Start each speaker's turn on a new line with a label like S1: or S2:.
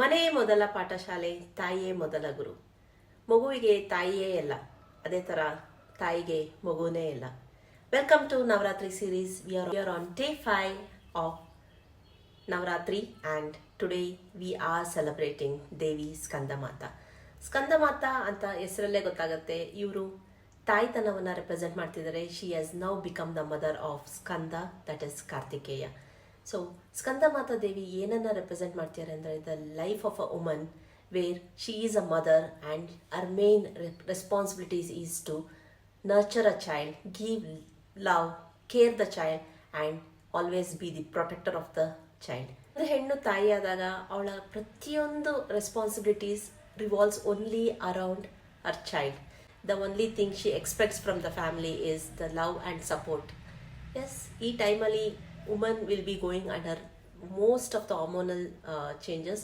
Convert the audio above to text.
S1: ಮನೆಯೇ ಮೊದಲ ಪಾಠಶಾಲೆ, ತಾಯಿಯೇ ಮೊದಲ ಗುರು. ಮಗುವಿಗೆ ತಾಯಿಯೇ ಎಲ್ಲ, ಅದೇ ಥರ ತಾಯಿಗೆ ಮಗುನೇ ಎಲ್ಲ. Welcome to Navaratri series. We are on day 5 of Navaratri and today we are celebrating Devi Skandamata. Skandamata ಅಂತ ಹೆಸರಲ್ಲೇ ಗೊತ್ತಾಗುತ್ತೆ, ಇವರು ತಾಯ್ತನವನ್ನು ರೆಪ್ರೆಸೆಂಟ್ ಮಾಡ್ತಿದ್ದಾರೆ. She has now become the mother of Skanda, that is Kartikeya. So Skandamata Devi ಏನನ್ನ ರೆಪ್ರೆಸೆಂಟ್ ಮಾಡ್ತಾರೆ ಅಂದರೆ the life of a woman where she is a mother and ಅವರ್ main responsibilities is to nurture a child, give love, care the child and always be the protector of the child. ಒಂದು ಹೆಣ್ಣು ತಾಯಿಯಾದಾಗ ಅವಳ ಪ್ರತಿಯೊಂದು responsibilities revolves only around Har child. The only thing she expects from the family is the love and support. Yes, ಈ ಟೈಮಲ್ಲಿ woman will be going under most of the hormonal changes.